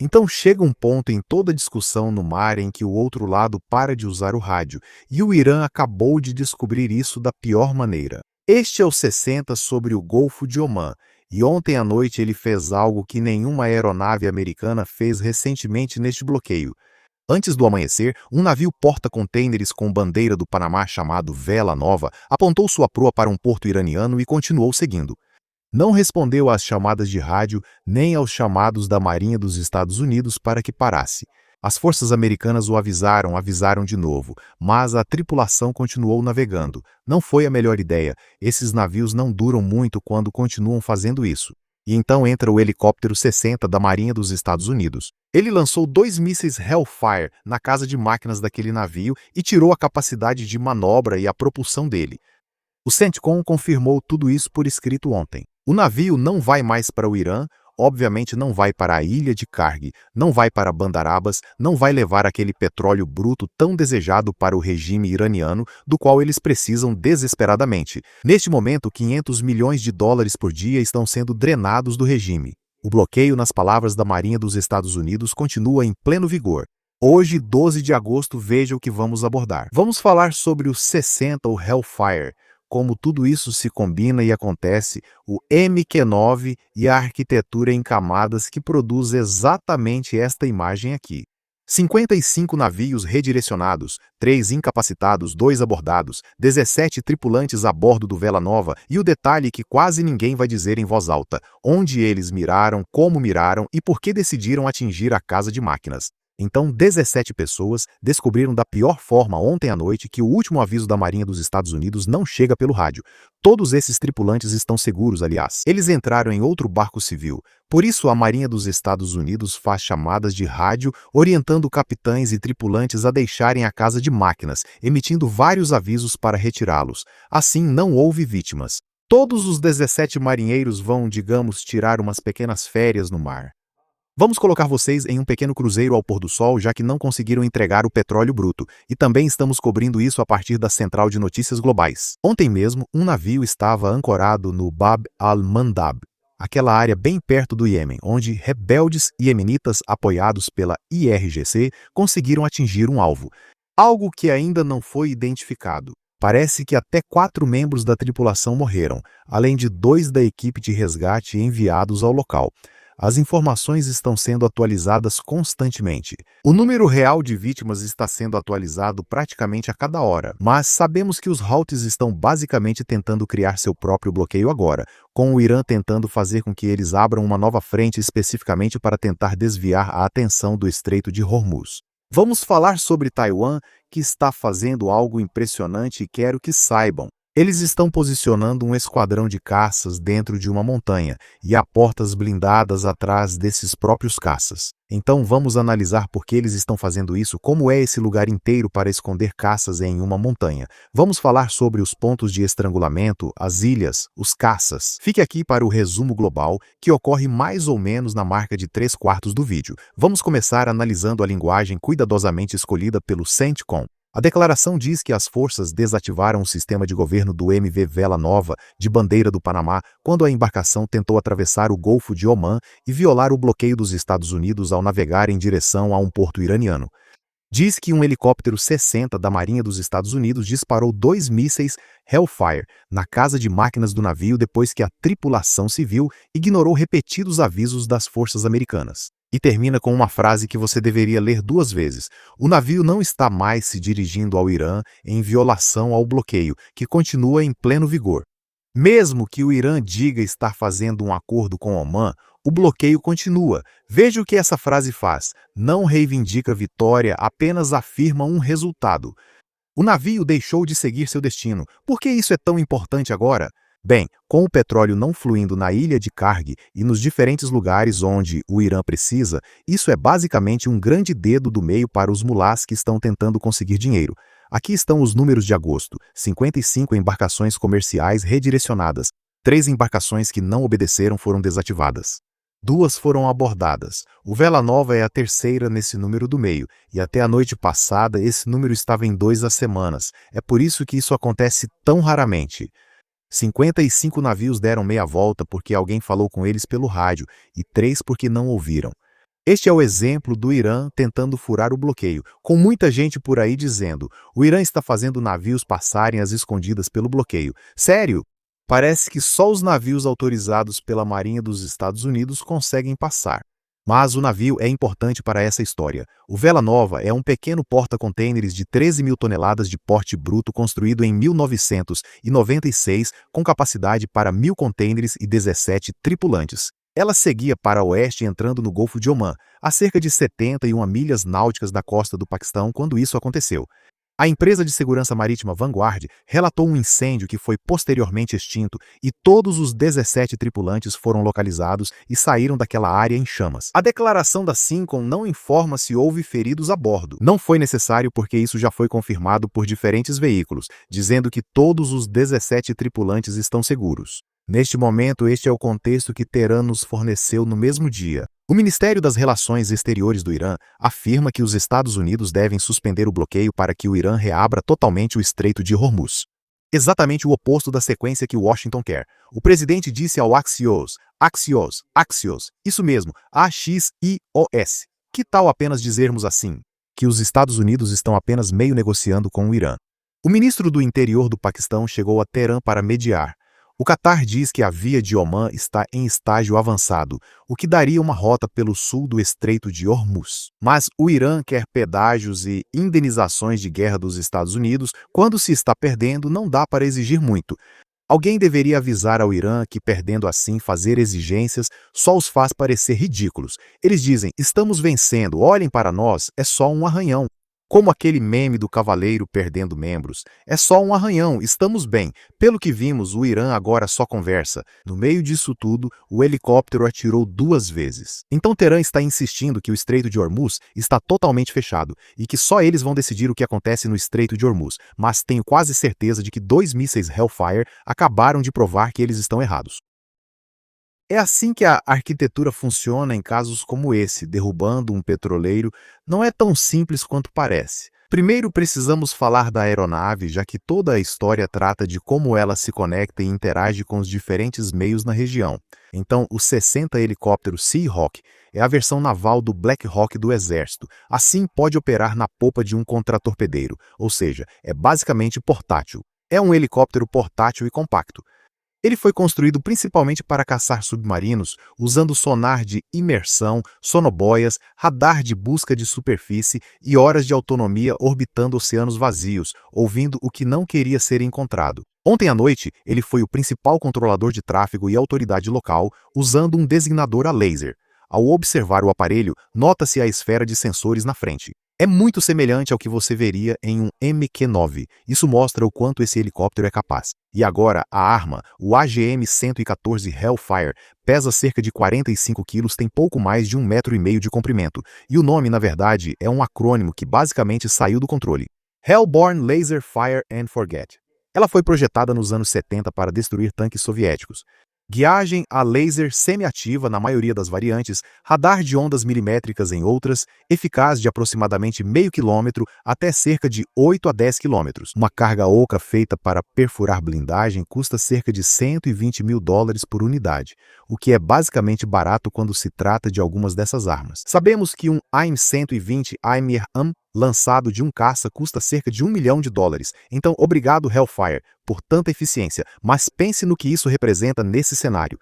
Então chega um ponto em toda discussão no mar em que o outro lado para de usar o rádio, e o Irã acabou de descobrir isso da pior maneira. Este é o 60 sobre o Golfo de Omã, e ontem à noite ele fez algo que nenhuma aeronave americana fez recentemente neste bloqueio. Antes do amanhecer, um navio porta-contêineres com bandeira do Panamá chamado Vela Nova apontou sua proa para um porto iraniano e continuou seguindo. Não respondeu às chamadas de rádio nem aos chamados da Marinha dos Estados Unidos para que parasse. As forças americanas o avisaram de novo, mas a tripulação continuou navegando. Não foi a melhor ideia, esses navios não duram muito quando continuam fazendo isso. E então entra o helicóptero 60 da Marinha dos Estados Unidos. Ele lançou 2 mísseis Hellfire na casa de máquinas daquele navio e tirou a capacidade de manobra e a propulsão dele. O CENTCOM confirmou tudo isso por escrito ontem. O navio não vai mais para o Irã, obviamente não vai para a ilha de Karg, não vai para Bandar Abbas, não vai levar aquele petróleo bruto tão desejado para o regime iraniano, do qual eles precisam desesperadamente. Neste momento, 500 milhões de dólares por dia estão sendo drenados do regime. O bloqueio, nas palavras da Marinha dos Estados Unidos, continua em pleno vigor. Hoje, 12 de agosto, veja o que vamos abordar. Vamos falar sobre o 60 ou Hellfire, como tudo isso se combina e acontece, o MQ-9 e a arquitetura em camadas que produz exatamente esta imagem aqui. 55 navios redirecionados, 3 incapacitados, 2 abordados, 17 tripulantes a bordo do Vela Nova e o detalhe que quase ninguém vai dizer em voz alta, onde eles miraram, como miraram e por que decidiram atingir a casa de máquinas. Então, 17 pessoas descobriram da pior forma ontem à noite que o último aviso da Marinha dos Estados Unidos não chega pelo rádio. Todos esses tripulantes estão seguros, aliás. Eles entraram em outro barco civil. Por isso, a Marinha dos Estados Unidos faz chamadas de rádio orientando capitães e tripulantes a deixarem a casa de máquinas, emitindo vários avisos para retirá-los. Assim, não houve vítimas. Todos os 17 marinheiros vão, digamos, tirar umas pequenas férias no mar. Vamos colocar vocês em um pequeno cruzeiro ao pôr do sol, já que não conseguiram entregar o petróleo bruto, e também estamos cobrindo isso a partir da Central de Notícias Globais. Ontem mesmo, um navio estava ancorado no Bab al-Mandab, aquela área bem perto do Iêmen, onde rebeldes iemenitas apoiados pela IRGC conseguiram atingir um alvo, algo que ainda não foi identificado. Parece que até 4 membros da tripulação morreram, além de 2 da equipe de resgate enviados ao local. As informações estão sendo atualizadas constantemente. O número real de vítimas está sendo atualizado praticamente a cada hora, mas sabemos que os Houthis estão basicamente tentando criar seu próprio bloqueio agora, com o Irã tentando fazer com que eles abram uma nova frente especificamente para tentar desviar a atenção do Estreito de Hormuz. Vamos falar sobre Taiwan, que está fazendo algo impressionante e quero que saibam. Eles estão posicionando um esquadrão de caças dentro de uma montanha e há portas blindadas atrás desses próprios caças. Então vamos analisar por que eles estão fazendo isso, como é esse lugar inteiro para esconder caças em uma montanha. Vamos falar sobre os pontos de estrangulamento, as ilhas, os caças. Fique aqui para o resumo global, que ocorre mais ou menos na marca de 3/4 do vídeo. Vamos começar analisando a linguagem cuidadosamente escolhida pelo CENTCOM. A declaração diz que as forças desativaram o sistema de governo do MV Vela Nova, de bandeira do Panamá, quando a embarcação tentou atravessar o Golfo de Omã e violar o bloqueio dos Estados Unidos ao navegar em direção a um porto iraniano. Diz que um helicóptero 60 da Marinha dos Estados Unidos disparou 2 mísseis Hellfire na casa de máquinas do navio depois que a tripulação civil ignorou repetidos avisos das forças americanas. E termina com uma frase que você deveria ler 2 vezes. O navio não está mais se dirigindo ao Irã em violação ao bloqueio, que continua em pleno vigor. Mesmo que o Irã diga estar fazendo um acordo com Omã, o bloqueio continua. Veja o que essa frase faz. Não reivindica vitória, apenas afirma um resultado. O navio deixou de seguir seu destino. Por que isso é tão importante agora? Bem, com o petróleo não fluindo na ilha de Karg e nos diferentes lugares onde o Irã precisa, isso é basicamente um grande dedo do meio para os mulás que estão tentando conseguir dinheiro. Aqui estão os números de agosto: 55 embarcações comerciais redirecionadas, 3 embarcações que não obedeceram foram desativadas. 2 foram abordadas. O Vela Nova é a terceira nesse número do meio, e até a noite passada esse número estava em 2 às semanas. É por isso que isso acontece tão raramente. 55 navios deram meia volta porque alguém falou com eles pelo rádio, e 3 porque não ouviram. Este é o exemplo do Irã tentando furar o bloqueio, com muita gente por aí dizendo: o Irã está fazendo navios passarem às escondidas pelo bloqueio. Sério? Parece que só os navios autorizados pela Marinha dos Estados Unidos conseguem passar. Mas o navio é importante para essa história. O Vela Nova é um pequeno porta-contêineres de 13 mil toneladas de porte bruto construído em 1996 com capacidade para 1.000 contêineres e 17 tripulantes. Ela seguia para oeste entrando no Golfo de Omã, a cerca de 71 milhas náuticas da costa do Paquistão quando isso aconteceu. A empresa de segurança marítima Vanguard relatou um incêndio que foi posteriormente extinto e todos os 17 tripulantes foram localizados e saíram daquela área em chamas. A declaração da Sincon não informa se houve feridos a bordo. Não foi necessário porque isso já foi confirmado por diferentes veículos, dizendo que todos os 17 tripulantes estão seguros. Neste momento, este é o contexto que Teherã nos forneceu no mesmo dia. O Ministério das Relações Exteriores do Irã afirma que os Estados Unidos devem suspender o bloqueio para que o Irã reabra totalmente o Estreito de Hormuz. Exatamente o oposto da sequência que Washington quer. O presidente disse ao Axios, isso mesmo, AXIOS. Que tal apenas dizermos assim? Que os Estados Unidos estão apenas meio negociando com o Irã. O ministro do Interior do Paquistão chegou a Teherã para mediar. O Catar diz que a via de Omã está em estágio avançado, o que daria uma rota pelo sul do Estreito de Hormuz. Mas o Irã quer pedágios e indenizações de guerra dos Estados Unidos. Quando se está perdendo, não dá para exigir muito. Alguém deveria avisar ao Irã que, perdendo assim, fazer exigências só os faz parecer ridículos. Eles dizem: estamos vencendo, olhem para nós, é só um arranhão. Como aquele meme do cavaleiro perdendo membros. É só um arranhão, estamos bem. Pelo que vimos, o Irã agora só conversa. No meio disso tudo, o helicóptero atirou 2 vezes. Então Teherã está insistindo que o Estreito de Hormuz está totalmente fechado e que só eles vão decidir o que acontece no Estreito de Hormuz. Mas tenho quase certeza de que 2 mísseis Hellfire acabaram de provar que eles estão errados. É assim que a arquitetura funciona em casos como esse, derrubando um petroleiro. Não é tão simples quanto parece. Primeiro precisamos falar da aeronave, já que toda a história trata de como ela se conecta e interage com os diferentes meios na região. Então, o 60 helicóptero Seahawk é a versão naval do Black Hawk do Exército. Assim, pode operar na popa de um contratorpedeiro, ou seja, é basicamente portátil. É um helicóptero portátil e compacto. Ele foi construído principalmente para caçar submarinos, usando sonar de imersão, sonoboias, radar de busca de superfície e horas de autonomia orbitando oceanos vazios, ouvindo o que não queria ser encontrado. Ontem à noite, ele foi o principal controlador de tráfego e autoridade local, usando um designador a laser. Ao observar o aparelho, nota-se a esfera de sensores na frente. É muito semelhante ao que você veria em um MQ-9. Isso mostra o quanto esse helicóptero é capaz. E agora, a arma, o AGM-114 Hellfire, pesa cerca de 45 quilos, tem pouco mais de 1,5 metro de comprimento. E o nome, na verdade, é um acrônimo que basicamente saiu do controle. Hellborn Laser Fire and Forget. Ela foi projetada nos anos 70 para destruir tanques soviéticos. Guiagem a laser semi-ativa na maioria das variantes, radar de ondas milimétricas em outras, eficaz de aproximadamente meio quilômetro até cerca de 8 a 10 quilômetros. Uma carga oca feita para perfurar blindagem custa cerca de $120 mil por unidade, o que é basicamente barato quando se trata de algumas dessas armas. Sabemos que um AIM-120 AIM-1 lançado de um caça custa cerca de $1 milhão. Então, obrigado Hellfire por tanta eficiência, mas pense no que isso representa nesse cenário.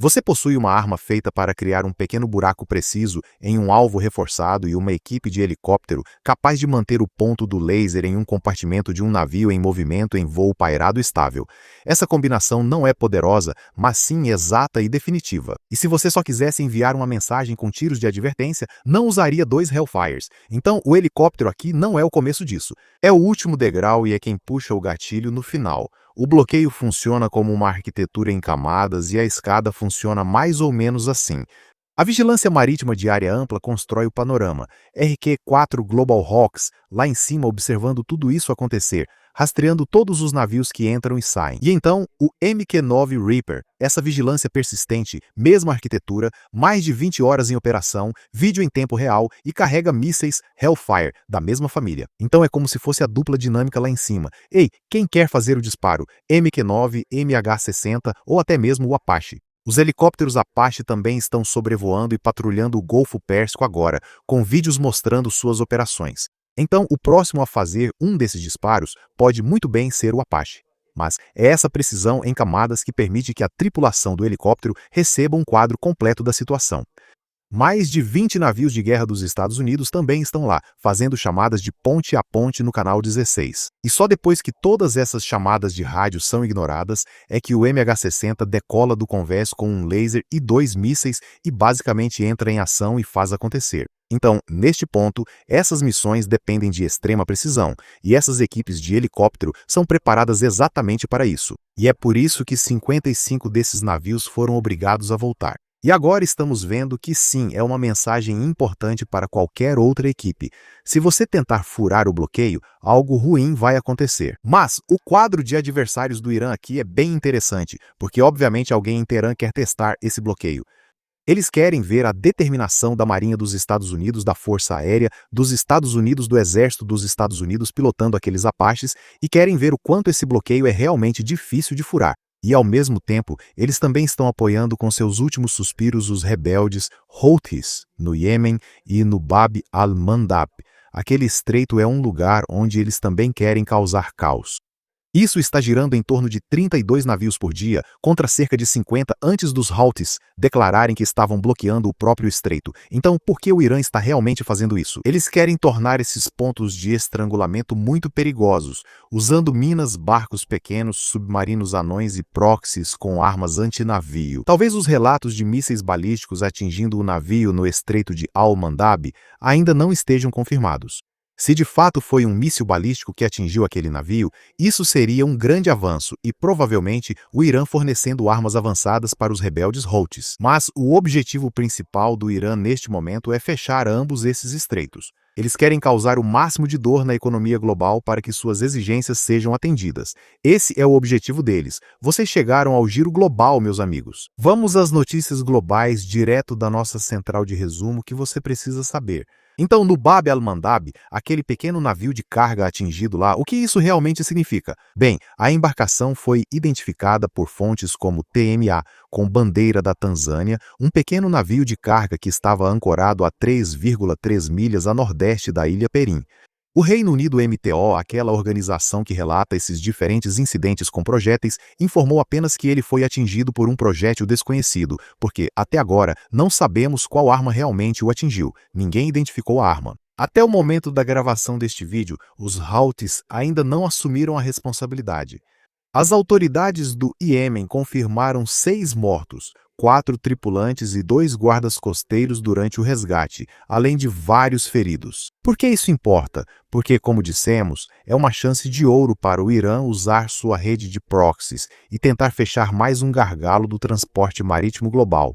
Você possui uma arma feita para criar um pequeno buraco preciso em um alvo reforçado e uma equipe de helicóptero capaz de manter o ponto do laser em um compartimento de um navio em movimento em voo pairado estável. Essa combinação não é poderosa, mas sim exata e definitiva. E se você só quisesse enviar uma mensagem com tiros de advertência, não usaria 2 Hellfires. Então, o helicóptero aqui não é o começo disso. É o último degrau e é quem puxa o gatilho no final. O bloqueio funciona como uma arquitetura em camadas e a escada funciona mais ou menos assim. A vigilância marítima de área ampla constrói o panorama. RQ-4 Global Hawks, lá em cima observando tudo isso acontecer, rastreando todos os navios que entram e saem. E então, o MQ-9 Reaper, essa vigilância persistente, mesma arquitetura, mais de 20 horas em operação, vídeo em tempo real e carrega mísseis Hellfire, da mesma família. Então é como se fosse a dupla dinâmica lá em cima. Ei, quem quer fazer o disparo? MQ-9, MH-60 ou até mesmo o Apache? Os helicópteros Apache também estão sobrevoando e patrulhando o Golfo Pérsico agora, com vídeos mostrando suas operações. Então, o próximo a fazer um desses disparos pode muito bem ser o Apache. Mas é essa precisão em camadas que permite que a tripulação do helicóptero receba um quadro completo da situação. Mais de 20 navios de guerra dos Estados Unidos também estão lá, fazendo chamadas de ponte a ponte no canal 16. E só depois que todas essas chamadas de rádio são ignoradas, é que o MH-60 decola do convés com um laser e 2 mísseis e basicamente entra em ação e faz acontecer. Então, neste ponto, essas missões dependem de extrema precisão, e essas equipes de helicóptero são preparadas exatamente para isso. E é por isso que 55 desses navios foram obrigados a voltar. E agora estamos vendo que sim, é uma mensagem importante para qualquer outra equipe. Se você tentar furar o bloqueio, algo ruim vai acontecer. Mas o quadro de adversários do Irã aqui é bem interessante, porque obviamente alguém em Teherã quer testar esse bloqueio. Eles querem ver a determinação da Marinha dos Estados Unidos, da Força Aérea, dos Estados Unidos, do Exército dos Estados Unidos pilotando aqueles Apaches e querem ver o quanto esse bloqueio é realmente difícil de furar. E, ao mesmo tempo, eles também estão apoiando com seus últimos suspiros os rebeldes Houthis, no Iêmen e no Bab al-Mandab. Aquele estreito é um lugar onde eles também querem causar caos. Isso está girando em torno de 32 navios por dia, contra cerca de 50 antes dos Houthis declararem que estavam bloqueando o próprio estreito. Então, por que o Irã está realmente fazendo isso? Eles querem tornar esses pontos de estrangulamento muito perigosos, usando minas, barcos pequenos, submarinos anões e proxies com armas antinavio. Talvez os relatos de mísseis balísticos atingindo o navio no estreito de Al-Mandab ainda não estejam confirmados. Se de fato foi um míssil balístico que atingiu aquele navio, isso seria um grande avanço e provavelmente o Irã fornecendo armas avançadas para os rebeldes Houthis. Mas o objetivo principal do Irã neste momento é fechar ambos esses estreitos. Eles querem causar o máximo de dor na economia global para que suas exigências sejam atendidas. Esse é o objetivo deles. Vocês chegaram ao giro global, meus amigos. Vamos às notícias globais direto da nossa central de resumo que você precisa saber. Então, no Bab al-Mandab, aquele pequeno navio de carga atingido lá, o que isso realmente significa? Bem, a embarcação foi identificada por fontes como TMA, com bandeira da Tanzânia, um pequeno navio de carga que estava ancorado a 3,3 milhas a nordeste da ilha Perim. O Reino Unido MTO, aquela organização que relata esses diferentes incidentes com projéteis, informou apenas que ele foi atingido por um projétil desconhecido, porque, até agora, não sabemos qual arma realmente o atingiu. Ninguém identificou a arma. Até o momento da gravação deste vídeo, os Houthis ainda não assumiram a responsabilidade. As autoridades do Iêmen confirmaram 6 mortos, 4 tripulantes e 2 guardas costeiros durante o resgate, além de vários feridos. Por que isso importa? Porque, como dissemos, é uma chance de ouro para o Irã usar sua rede de proxies e tentar fechar mais um gargalo do transporte marítimo global.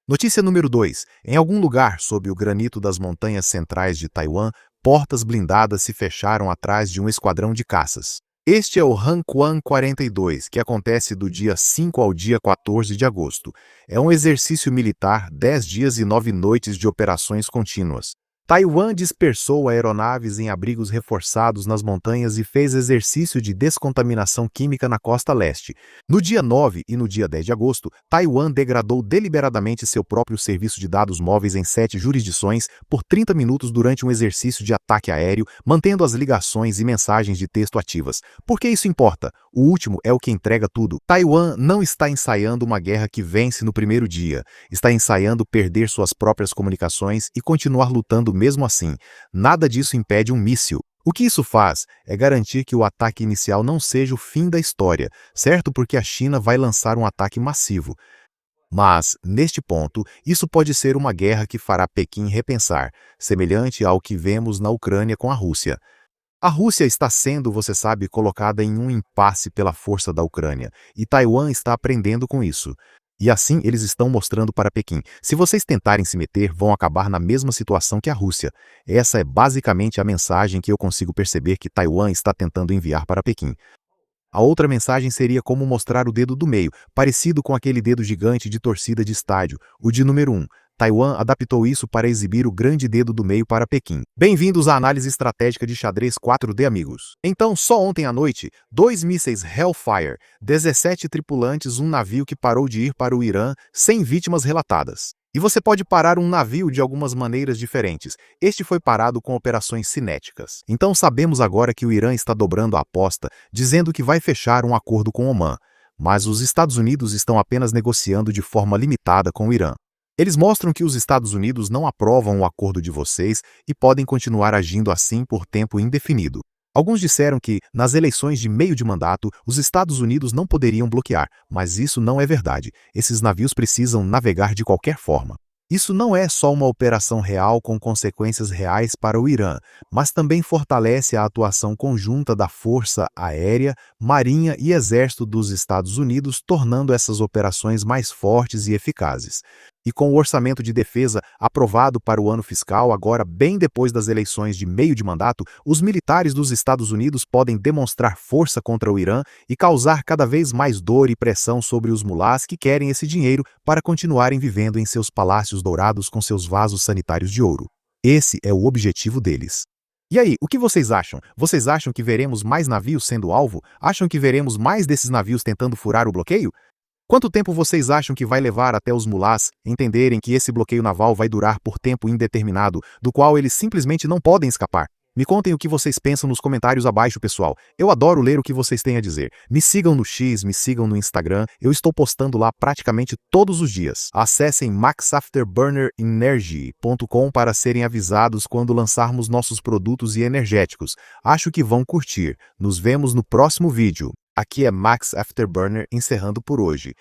Notícia número 2. Em algum lugar sob o granito das montanhas centrais de Taiwan, portas blindadas se fecharam atrás de um esquadrão de caças. Este é o Hanquan 42, que acontece do dia 5 ao dia 14 de agosto. É um exercício militar, 10 dias e 9 noites de operações contínuas. Taiwan dispersou aeronaves em abrigos reforçados nas montanhas e fez exercício de descontaminação química na costa leste. No dia 9 e no dia 10 de agosto, Taiwan degradou deliberadamente seu próprio serviço de dados móveis em 7 jurisdições por 30 minutos durante um exercício de ataque aéreo, mantendo as ligações e mensagens de texto ativas. Por que isso importa? O último é o que entrega tudo. Taiwan não está ensaiando uma guerra que vence no primeiro dia. Está ensaiando perder suas próprias comunicações e continuar lutando mesmo assim. Nada disso impede um míssil. O que isso faz é garantir que o ataque inicial não seja o fim da história, certo? Porque a China vai lançar um ataque massivo. Mas, neste ponto, isso pode ser uma guerra que fará Pequim repensar, semelhante ao que vemos na Ucrânia com a Rússia. A Rússia está sendo, você sabe, colocada em um impasse pela força da Ucrânia, e Taiwan está aprendendo com isso. E assim eles estão mostrando para Pequim. Se vocês tentarem se meter, vão acabar na mesma situação que a Rússia. Essa é basicamente a mensagem que eu consigo perceber que Taiwan está tentando enviar para Pequim. A outra mensagem seria como mostrar o dedo do meio, parecido com aquele dedo gigante de torcida de estádio, o de número 1. Taiwan adaptou isso para exibir o grande dedo do meio para Pequim. Bem-vindos à análise estratégica de xadrez 4D, amigos. Então, só ontem à noite, 2 mísseis Hellfire, 17 tripulantes, um navio que parou de ir para o Irã sem vítimas relatadas. E você pode parar um navio de algumas maneiras diferentes. Este foi parado com operações cinéticas. Então sabemos agora que o Irã está dobrando a aposta, dizendo que vai fechar um acordo com Omã. Mas os Estados Unidos estão apenas negociando de forma limitada com o Irã. Eles mostram que os Estados Unidos não aprovam o acordo de vocês e podem continuar agindo assim por tempo indefinido. Alguns disseram que, nas eleições de meio de mandato, os Estados Unidos não poderiam bloquear, mas isso não é verdade. Esses navios precisam navegar de qualquer forma. Isso não é só uma operação real com consequências reais para o Irã, mas também fortalece a atuação conjunta da Força Aérea, Marinha e Exército dos Estados Unidos, tornando essas operações mais fortes e eficazes. E com o orçamento de defesa aprovado para o ano fiscal, agora bem depois das eleições de meio de mandato, os militares dos Estados Unidos podem demonstrar força contra o Irã e causar cada vez mais dor e pressão sobre os mulás que querem esse dinheiro para continuarem vivendo em seus palácios dourados com seus vasos sanitários de ouro. Esse é o objetivo deles. E aí, o que vocês acham? Vocês acham que veremos mais navios sendo alvo? Acham que veremos mais desses navios tentando furar o bloqueio? Quanto tempo vocês acham que vai levar até os mulás entenderem que esse bloqueio naval vai durar por tempo indeterminado, do qual eles simplesmente não podem escapar? Me contem o que vocês pensam nos comentários abaixo, pessoal. Eu adoro ler o que vocês têm a dizer. Me sigam no X, me sigam no Instagram. Eu estou postando lá praticamente todos os dias. Acessem maxafterburnerenergy.com para serem avisados quando lançarmos nossos produtos e energéticos. Acho que vão curtir. Nos vemos no próximo vídeo. Aqui é Max Afterburner encerrando por hoje.